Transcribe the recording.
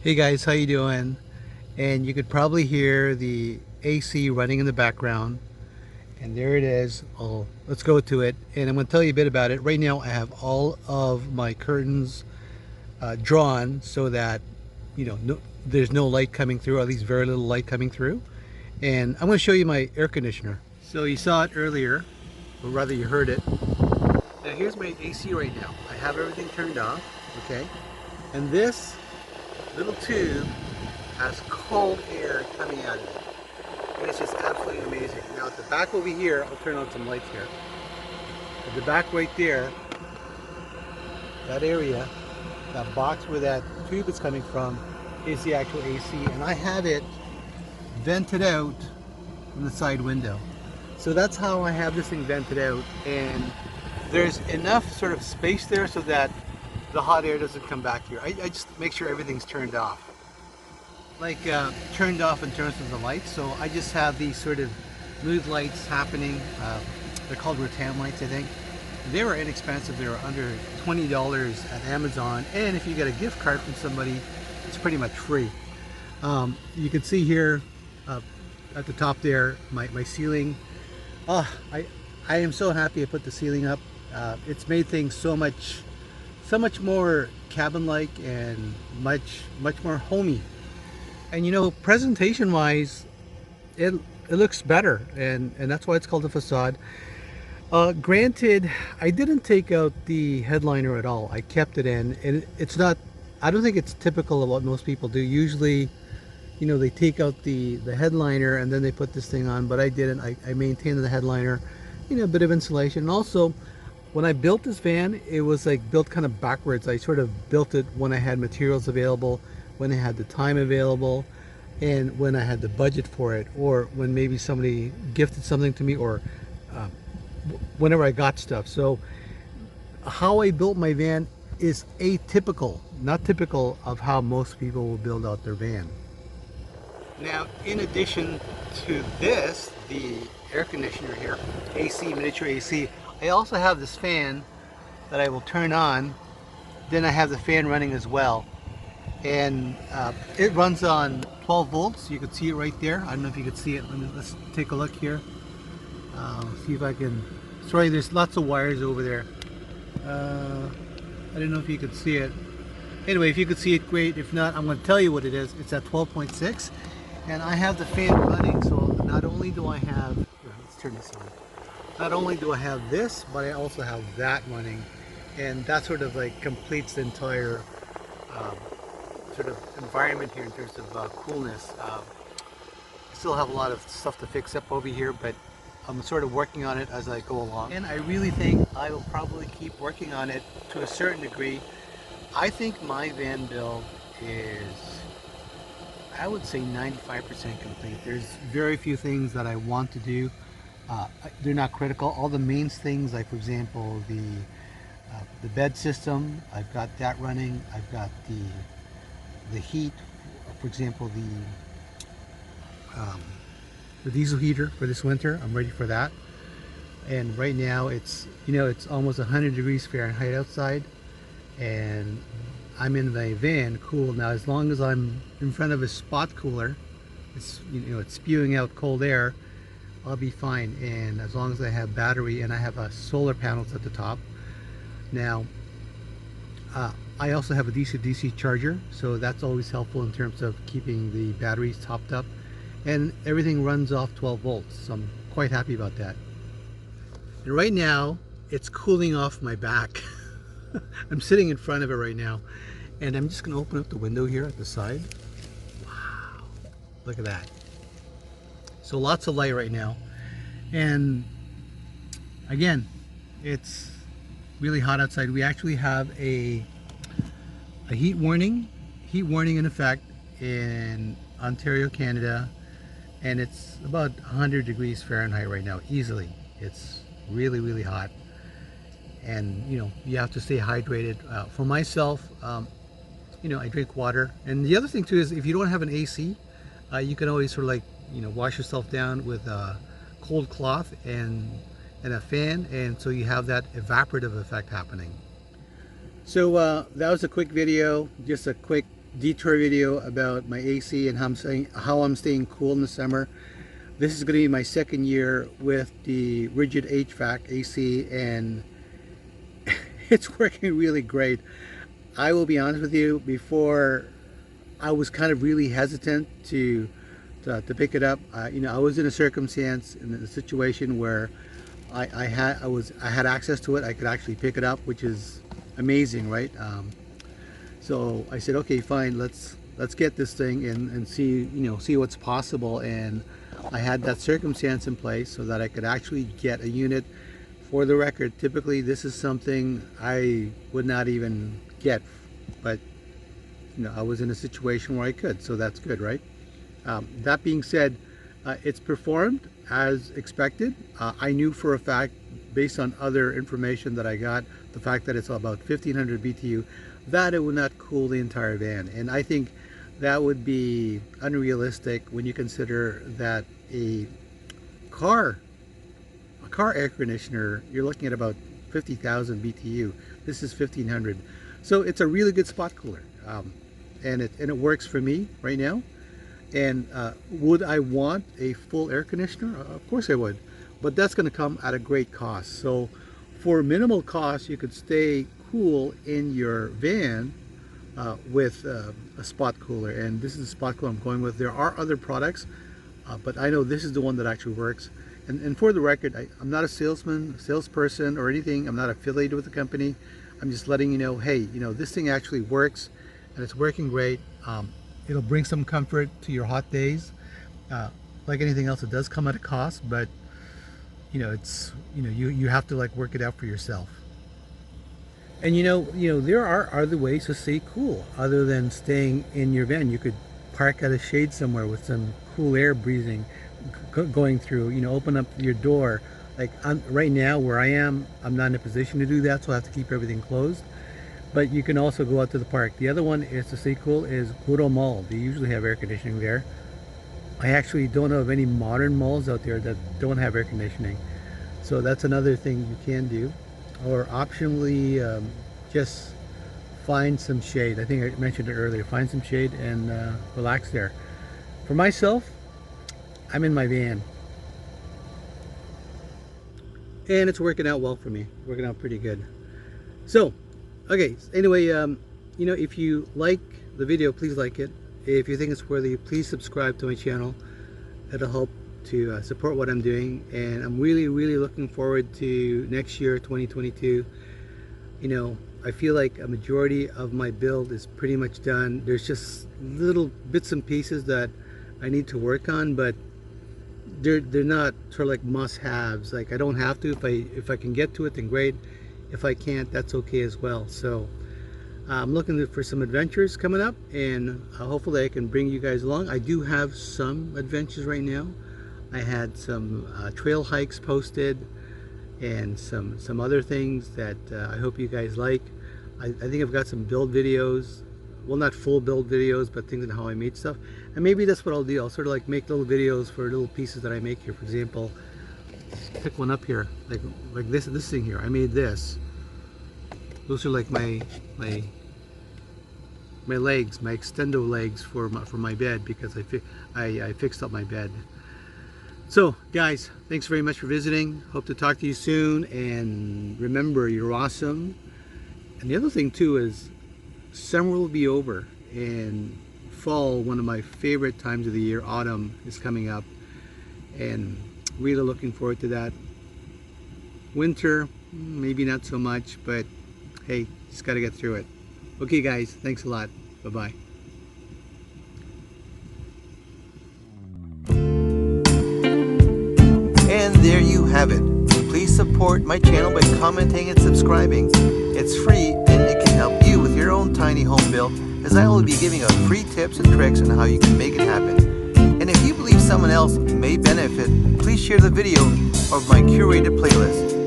Hey guys, how you doing? And you could probably hear the AC running in the background. And there it is. Oh, let's go to it. And I'm going to tell you a bit about it. Right now I have all of my curtains drawn so that, there's no light coming through, or at least very little light coming through. And I'm going to show you my air conditioner. So you saw it earlier, or rather you heard it. Now here's my AC right now. I have everything turned off, okay? And this little tube has cold air coming out of it. And it's just absolutely amazing. Now at the back over here, I'll turn on some lights here. At the back right there, that area, that box where that tube is coming from, is the actual AC. And I have it vented out from the side window. So that's how I have this thing vented out. And there's enough sort of space there so that the hot air doesn't come back here. I just make sure everything's turned off. Turned off in terms of the lights. So I just have these sort of mood lights happening. They're called rattan lights, I think. They were inexpensive. They were under $20 at Amazon. And if you get a gift card from somebody, it's pretty much free. You can see here at the top there, my ceiling. Oh, I am so happy I put the ceiling up. It's made things so much more cabin-like and much more homey. And presentation wise, it looks better, and that's why it's called a facade. Granted, I didn't take out the headliner at all. I kept it in, and it's not, I don't think it's typical of what most people do. Usually, they take out the headliner and then they put this thing on, but I didn't. I maintained the headliner, a bit of insulation. And also, when I built this van, it was like built kind of backwards. I sort of built it when I had materials available, when I had the time available, and when I had the budget for it, or when maybe somebody gifted something to me, or whenever I got stuff. So how I built my van is atypical, not typical of how most people will build out their van. Now, in addition to this, the air conditioner here, AC, miniature AC, I also have this fan that I will turn on. Then I have the fan running as well. And it runs on 12 volts. You can see it right there. I don't know if you can see it. Let's take a look here. See if I can. Sorry, there's lots of wires over there. I don't know if you can see it. Anyway, if you could see it, great. If not, I'm going to tell you what it is. It's at 12.6. And I have the fan running, so not only do I have, let's turn this on. Not only do I have this, but I also have that running. And that sort of like completes the entire sort of environment here in terms of coolness. I still have a lot of stuff to fix up over here, but I'm sort of working on it as I go along. And I really think I will probably keep working on it to a certain degree. I think my van build is, I would say 95% complete. There's very few things that I want to do. They're not critical. All the main things, like for example, the bed system, I've got that running. I've got the heat, for example, the diesel heater for this winter. I'm ready for that. And right now it's it's almost 100 degrees Fahrenheit outside, and I'm in my van cool. Now as long as I'm in front of a spot cooler, it's it's spewing out cold air, I'll be fine. And as long as I have battery and I have solar panels at the top. Now I also have a DC-DC charger, so that's always helpful in terms of keeping the batteries topped up, and everything runs off 12 volts, so I'm quite happy about that. And right now it's cooling off my back. I'm sitting in front of it right now, and I'm just going to open up the window here at the side. Wow, look at that. So lots of light right now, and again, it's really hot outside. We actually have a heat warning in effect in Ontario, Canada, and it's about 100 degrees Fahrenheit right now, easily. It's really hot, and you have to stay hydrated. For myself, I drink water. And the other thing too is, if you don't have an AC, you can always sort of like wash yourself down with a cold cloth and a fan, and so you have that evaporative effect happening. So that was a quick video, just a quick detour video about my AC and how I'm staying cool in the summer. This is going to be my second year with the rigid HVAC AC, and it's working really great. I will be honest with you, before I was kind of really hesitant to pick it up. You know, I was in a circumstance, in a situation where I had access to it. I could actually pick it up, which is amazing, right? So I said, okay, fine, let's get this thing and see what's possible. And I had that circumstance in place so that I could actually get a unit. For the record, typically this is something I would not even get, but you know, I was in a situation where I could, so that's good, right? That being said, it's performed as expected. I knew for a fact, based on other information that I got, the fact that it's about 1500 BTU, that it would not cool the entire van. And I think that would be unrealistic when you consider that a car air conditioner, you're looking at about 50,000 BTU. This is 1500. So it's a really good spot cooler. And it works for me right now. And would I want a full air conditioner? Of course I would, but that's going to come at a great cost. So for minimal cost, you could stay cool in your van with a spot cooler, and this is the spot cooler I'm going with. There are other products, but I know this is the one that actually works. And for the record, I'm not a salesperson or anything. I'm not affiliated with the company. I'm just letting you know, hey, you know, this thing actually works, and it's working great. It'll bring some comfort to your hot days. Like anything else, it does come at a cost, but you know, you have to like work it out for yourself. And you know, there are other ways to stay cool other than staying in your van. You could park at a shade somewhere with some cool air breezing going through. You know, open up your door. Like right now where I am, I'm not in a position to do that, so I have to keep everything closed. But you can also go out to the park. The other one is to stay cool is Puro Mall. They usually have air conditioning there. I actually don't know of any modern malls out there that don't have air conditioning. So that's another thing you can do. Or optionally, just find some shade. I think I mentioned it earlier. Find some shade and relax there. For myself, I'm in my van. And it's working out well for me. Working out pretty good. So, okay, anyway, you know, if you like the video, please like it. If you think it's worthy, please subscribe to my channel. It'll help to support what I'm doing. And I'm really looking forward to next year, 2022. You know, I feel like a majority of my build is pretty much done. There's just little bits and pieces that I need to work on, but they're not sort of like must-haves. Like I don't have to. If I can get to it, then great. If I can't, that's okay as well. So I'm looking for some adventures coming up, and hopefully I can bring you guys along. I do have some adventures right now. I had some trail hikes posted and some other things that I hope you guys like. I think I've got some build videos. Well, not full build videos, but things on how I made stuff. And maybe that's what I'll do. I'll sort of like make little videos for little pieces that I make here. For example, pick one up here, like this thing here. I made this. Those are like my legs, my extendo legs for my bed, because I fixed up my bed. So guys, thanks very much for visiting. Hope to talk to you soon, and remember, you're awesome. And the other thing too is summer will be over, and fall, one of my favorite times of the year, autumn, is coming up, and really looking forward to that. Winter, maybe not so much, but hey, just got to get through it. Okay guys, thanks a lot. Bye-bye. And there you have it. Please support my channel by commenting and subscribing. It's free and it can help you with your own tiny home build, as I will be giving out free tips and tricks on how you can make it happen. And if you believe someone else may benefit, please share the video of my curated playlist.